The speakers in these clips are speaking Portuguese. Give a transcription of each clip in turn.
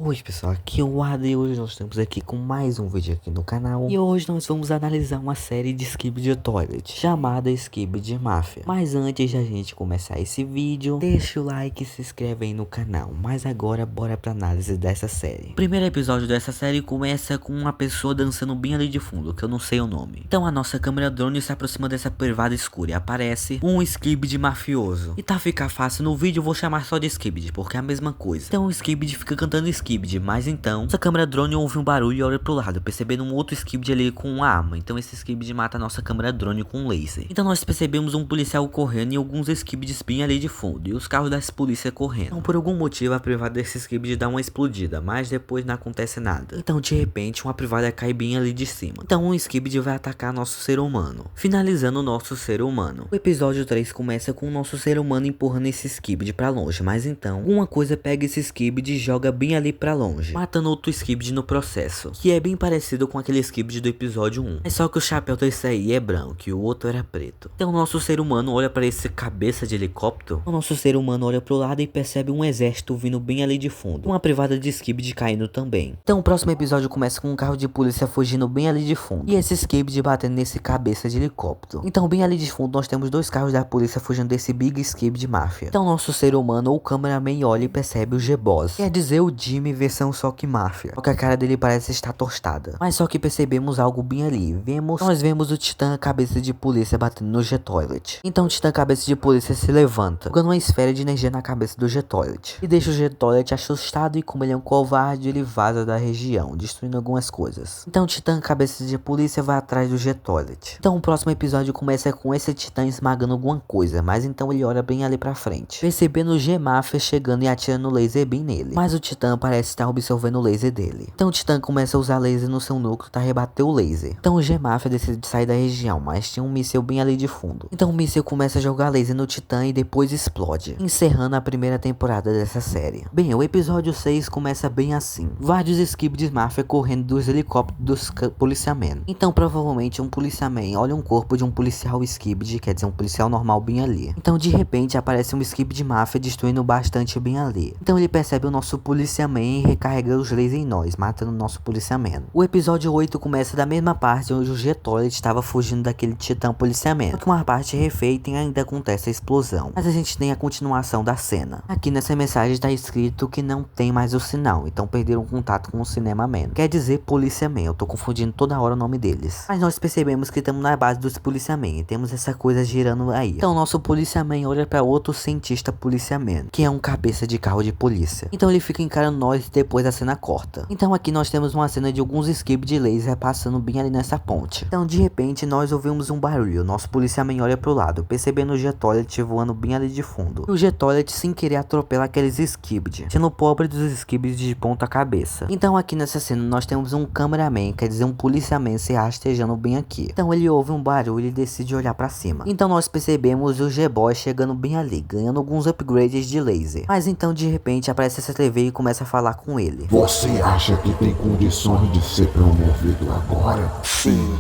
Oi pessoal, aqui é o Ada e hoje nós estamos aqui com mais um vídeo aqui no canal. E hoje nós vamos analisar uma série de Skibidi Toilet chamada Skibidi Mafia. Mas antes de a gente começar esse vídeo, deixa o like e se inscreve aí no canal. Mas agora bora pra análise dessa série. O primeiro episódio dessa série começa com uma pessoa dançando bem ali de fundo, que eu não sei o nome. Então a nossa câmera drone se aproxima dessa privada escura e aparece um Skibidi mafioso. E tá ficar fácil no vídeo, eu vou chamar só de Skibidi, porque é a mesma coisa. Então o Skibidi fica cantando Skibidi, mas então nossa câmera drone ouve um barulho e olha pro lado, percebendo um outro Skibidi ali com uma arma. Então esse Skibidi mata a nossa câmera drone com um laser. Então nós percebemos um policial correndo e alguns Skibidis bem ali de fundo, e os carros das polícia correndo. Então por algum motivo a privada desse Skibidi dá uma explodida, mas depois não acontece nada. Então de repente uma privada cai bem ali de cima. Então um Skibidi vai atacar nosso ser humano, finalizando o nosso ser humano. O episódio 3 começa com o nosso ser humano empurrando esse Skibidi pra longe, mas então alguma coisa pega esse Skibidi e joga bem ali pra longe, matando outro Skibidi no processo, que é bem parecido com aquele Skibidi do episódio 1. É só que o chapéu desse aí é branco e o outro era preto. Então o nosso ser humano olha para esse cabeça de helicóptero. O nosso ser humano olha pro lado e percebe um exército vindo bem ali de fundo, uma privada de Skibidi caindo também. Então o próximo episódio começa com um carro de polícia fugindo bem ali de fundo, e esse Skibidi batendo nesse cabeça de helicóptero. Então bem ali de fundo nós temos dois carros da polícia fugindo desse Big Skibidi Mafia. Então nosso ser humano ou cameraman olha e percebe o G-Boss, quer dizer o Jimmy versão só que máfia, porque a cara dele parece estar tostada. Mas só que percebemos algo bem ali, nós vemos o Titã cabeça de polícia batendo no G-Toilet. Então o Titã cabeça de polícia se levanta, jogando uma esfera de energia na cabeça do G-Toilet, e deixa o G-Toilet assustado, e como ele é um covarde, ele vaza da região, destruindo algumas coisas. Então o Titã cabeça de polícia vai atrás do G-Toilet. Então o próximo episódio começa com esse Titã esmagando alguma coisa, mas então ele olha bem ali pra frente, percebendo o G-Mafia chegando e atirando o laser bem nele. Mas o Titã parece estar absorvendo o laser dele. Então o Titã começa a usar laser no seu núcleo para rebater o laser. Então o G-Mafia decide sair da região, mas tinha um míssil bem ali de fundo. Então o míssil começa a jogar laser no Titã e depois explode, encerrando a primeira temporada dessa série. Bem, o episódio 6 começa bem assim: vários Skibidis Mafia correndo dos helicópteros dos policiamen. Então provavelmente um policiamen olha um corpo de um policial Skibidi, quer dizer um policial normal bem ali. Então de repente aparece um Skibidi Mafia destruindo bastante bem ali. Então ele percebe o nosso policiamen e recarrega os lasers em nós, matando o nosso policiamen. O episódio 8 começa da mesma parte onde o G-Toilet estava fugindo daquele Titã policiamen, só que uma parte refeita e ainda acontece a explosão. Mas a gente tem a continuação da cena. Aqui nessa mensagem está escrito que não tem mais o sinal, então perderam contato com o Cinemaman, quer dizer policiamen, eu tô confundindo toda hora o nome deles. Mas nós percebemos que estamos na base dos policiamen e temos essa coisa girando aí. Então nosso policiamen olha para outro cientista policiamen, que é um cabeça de carro de polícia. Então ele fica encarando nós e depois a cena corta. Então aqui nós temos uma cena de alguns Skibidi laser passando bem ali nessa ponte. Então de repente nós ouvimos um barulho, nosso policiamen olha pro lado, percebendo o G-Toilet voando bem ali de fundo. E o G-Toilet sem querer atropela aqueles Skibidi, sendo o pobre dos Skibidi de ponta cabeça. Então aqui nessa cena nós temos um cameraman, quer dizer um policiamen se rastejando bem aqui. Então ele ouve um barulho e decide olhar pra cima. Então nós percebemos o G-Boss chegando bem ali, ganhando alguns upgrades de laser. Mas então de repente aparece essa TV e começa a falar com ele. Você acha que tem condições de ser promovido agora? Sim.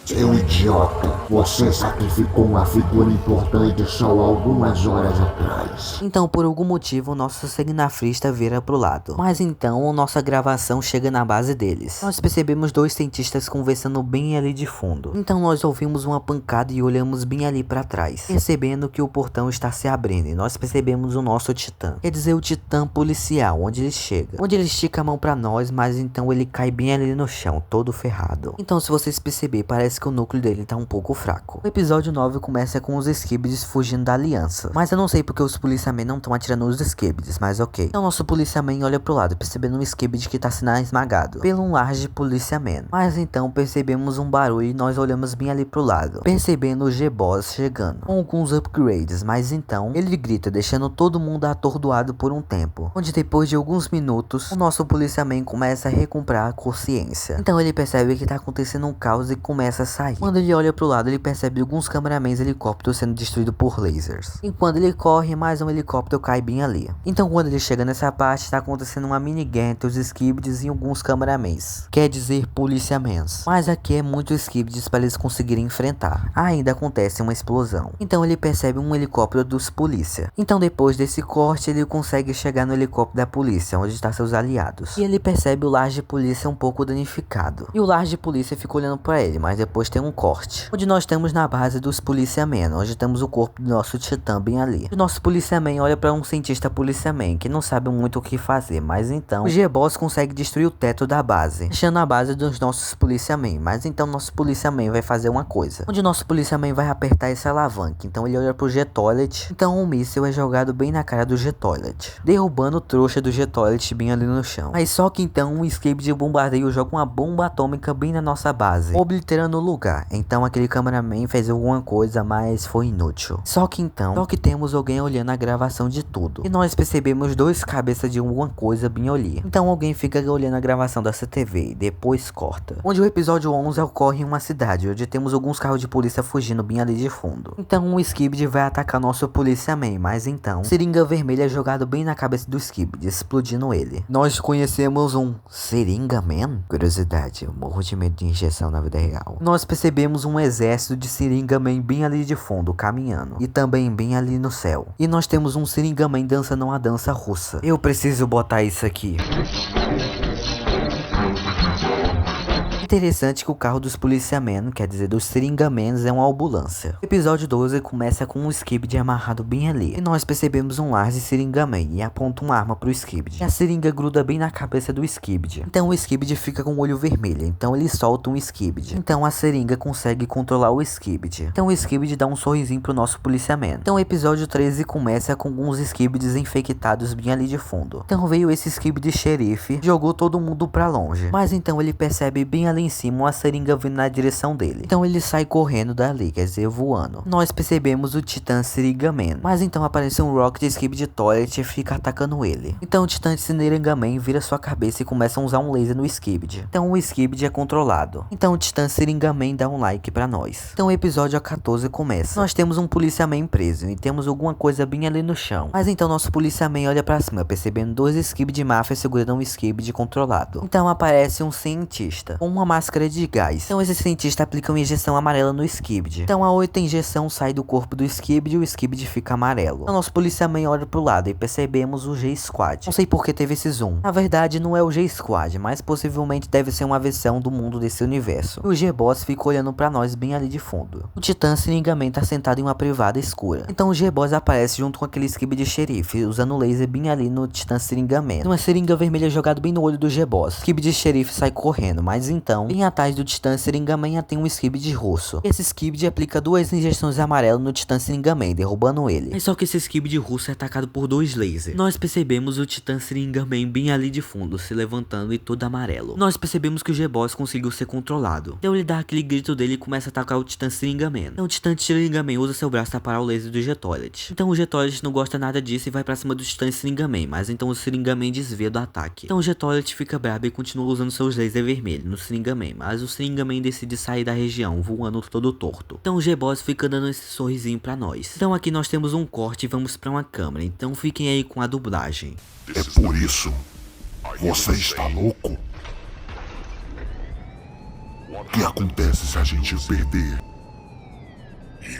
Seu idiota, você sacrificou uma figura importante só algumas horas atrás. Então por algum motivo o nosso signafrista vira pro lado, mas então nossa gravação chega na base deles. Nós percebemos dois cientistas conversando bem ali de fundo. Então nós ouvimos uma pancada e olhamos bem ali pra trás, percebendo que o portão está se abrindo, e nós percebemos o nosso Titã, quer dizer o Titã policial, onde ele chega, onde ele estica a mão pra nós, mas então ele cai bem ali no chão, todo ferrado. Então se vocês perceberem, parece que o núcleo dele tá um pouco fraco. O episódio 9 começa com os Skibidis fugindo da aliança, mas eu não sei porque os policiamen não estão atirando nos Skibidis, mas ok. Então nosso policiamen olha pro lado, percebendo um Skibidi que tá sendo esmagado pelo um large policiamen. Mas então percebemos um barulho e nós olhamos bem ali pro lado, percebendo o G-Boss chegando com alguns upgrades, mas então ele grita, deixando todo mundo atordoado por um tempo, onde depois de alguns minutos o nosso policiamen começa a recomprar a consciência. Então ele percebe que tá acontecendo um caos e começa começa a sair. Quando ele olha pro lado, ele percebe alguns cameramans e helicópteros sendo destruídos por lasers. E quando ele corre, mais um helicóptero cai bem ali. Então quando ele chega nessa parte, tá acontecendo uma mini guerra entre os Skibidis e alguns cameramans. Quer dizer, policiamens. Mas aqui é muito Skibidis para eles conseguirem enfrentar. Ainda acontece uma explosão. Então ele percebe um helicóptero dos polícia. Então depois desse corte, ele consegue chegar no helicóptero da polícia, onde está seus aliados. E ele percebe o lar de polícia um pouco danificado. E o lar de polícia fica olhando para ele, mas depois tem um corte. Onde nós estamos na base dos policiamen, onde temos o corpo do nosso titã bem ali. O nosso policiamen olha para um cientista policiamen, que não sabe muito o que fazer, mas então o G-Boss consegue destruir o teto da base, deixando a base dos nossos policiamen. Mas então nosso policiamen vai fazer uma coisa, onde nosso policiamen vai apertar essa alavanca. Então ele olha pro G-Toilet, então um míssil é jogado bem na cara do G-Toilet, derrubando o trouxa do G-Toilet bem ali no chão. Aí só que então um escape de bombardeio joga uma bomba atômica bem na nossa base, obliterando o lugar. Então aquele cameraman fez alguma coisa, mas foi inútil. Só que temos alguém olhando a gravação de tudo, e nós percebemos dois cabeças de alguma coisa bem ali. Então alguém fica olhando a gravação dessa TV e depois corta. Onde o episódio 11 ocorre em uma cidade, onde temos alguns carros de polícia fugindo bem ali de fundo. Então um Skibidi vai atacar nosso policiaman, mas então seringa vermelha é jogado bem na cabeça do Skibidi, explodindo ele. Nós conhecemos um Seringa Man? Curiosidade, eu morro de medo de injeção na vida real. Nós percebemos um exército de Seringa Man bem ali de fundo, caminhando, e também bem ali no céu. E nós temos um Seringa Man dançando uma dança russa. Eu preciso botar isso aqui. Interessante que o carro dos policiamen, quer dizer dos seringamens, é uma ambulância. O episódio 12 começa com um Skibidi amarrado bem ali, e nós percebemos um Lars seringamen e aponta uma arma pro Skibidi. E a seringa gruda bem na cabeça do Skibidi. Então o Skibidi fica com o olho vermelho, então ele solta um Skibidi. Então a seringa consegue controlar o Skibidi. Então o Skibidi dá um sorrisinho pro nosso policiamen. Então o episódio 13 começa com alguns Skibidis infectados bem ali de fundo. Então veio esse Skibidi xerife, jogou todo mundo pra longe. Mas então ele percebe bem ali em cima uma seringa vindo na direção dele. Então ele sai correndo dali, quer dizer, voando. Nós percebemos o Titã Seringaman, mas então aparece um Rocket Skibidi Toilet e fica atacando ele. Então o Titã Seringaman vira sua cabeça e começa a usar um laser no Skibidi. Então o Skibidi é controlado. Então o Titã Seringaman dá um like pra nós. Então o episódio 14 começa. Nós temos um policiaman preso e temos alguma coisa bem ali no chão. Mas então nosso policiaman olha pra cima, percebendo dois Skibidi Mafia segurando um Skibidi controlado. Então aparece um cientista com uma máscara de gás. Então esse cientista aplica uma injeção amarela no Skibidi. Então a outra injeção sai do corpo do Skibidi e o Skibidi fica amarelo. Então nosso policiaman olha pro lado e percebemos o G-Squad. Não sei por que teve esse zoom. Na verdade não é o G-Squad, mas possivelmente deve ser uma versão do mundo desse universo. E o G-Boss fica olhando pra nós bem ali de fundo. O Titã Seringaman tá sentado em uma privada escura. Então o G-Boss aparece junto com aquele Skibidi xerife, usando o laser bem ali no Titã Seringaman. Uma seringa vermelha jogada bem no olho do G-Boss. Skibidi xerife sai correndo, mas então bem atrás do Titã Seringaman tem um Skibidi russo. Esse Skibidi aplica duas injeções amarelas no Titã Seringaman, derrubando ele. Mas só que esse Skibidi russo é atacado por dois lasers. Nós percebemos o Titã Seringaman bem ali de fundo, se levantando e todo amarelo. Nós percebemos que o G-Boss conseguiu ser controlado. Então ele dá aquele grito dele e começa a atacar o Titã Seringaman. Então o Titã Seringaman usa seu braço para parar o laser do G-Toilet. Então o G-Toilet não gosta nada disso e vai pra cima do Titã Seringaman, mas então o Seringaman desvia do ataque. Então o G-Toilet fica brabo e continua usando seus lasers vermelhos no Seringaman, mas o Seringaman decide sair da região, voando todo torto. Então o G-Boss fica dando esse sorrisinho pra nós. Então aqui nós temos um corte e vamos pra uma câmera, então fiquem aí com a dublagem. É por isso. Você está louco? O que acontece se a gente perder?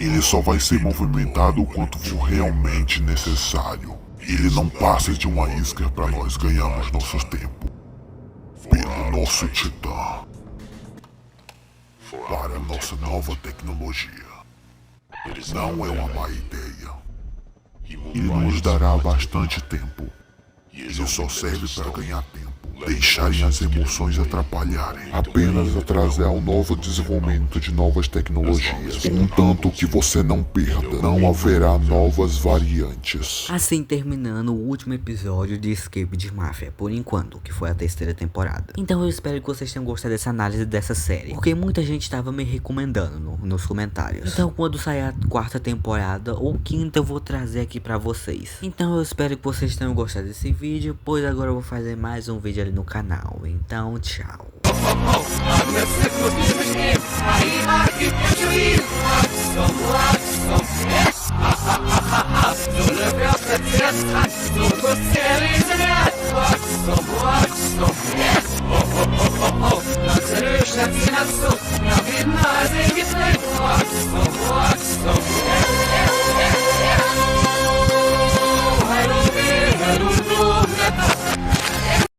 Ele só vai ser movimentado o quanto for realmente necessário. Ele não passa de uma isca para nós ganharmos nosso tempo. Pelo nosso Titã. Para nossa nova tecnologia. Não é uma má ideia. Ele nos dará bastante tempo. Ele só serve para ganhar tempo. Deixarem as emoções atrapalharem. Apenas atrasar o novo desenvolvimento de novas tecnologias. Contanto que você não perda, não haverá novas variantes. Assim terminando o último episódio de Skibidi Mafia, por enquanto, que foi a terceira temporada. Então eu espero que vocês tenham gostado dessa análise dessa série, porque muita gente estava me recomendando nos comentários. Então quando sair a quarta temporada ou quinta eu vou trazer aqui pra vocês. Então eu espero que vocês tenham gostado desse vídeo, pois agora eu vou fazer mais um vídeo ali no canal. Então tchau. So look up the test, so the series and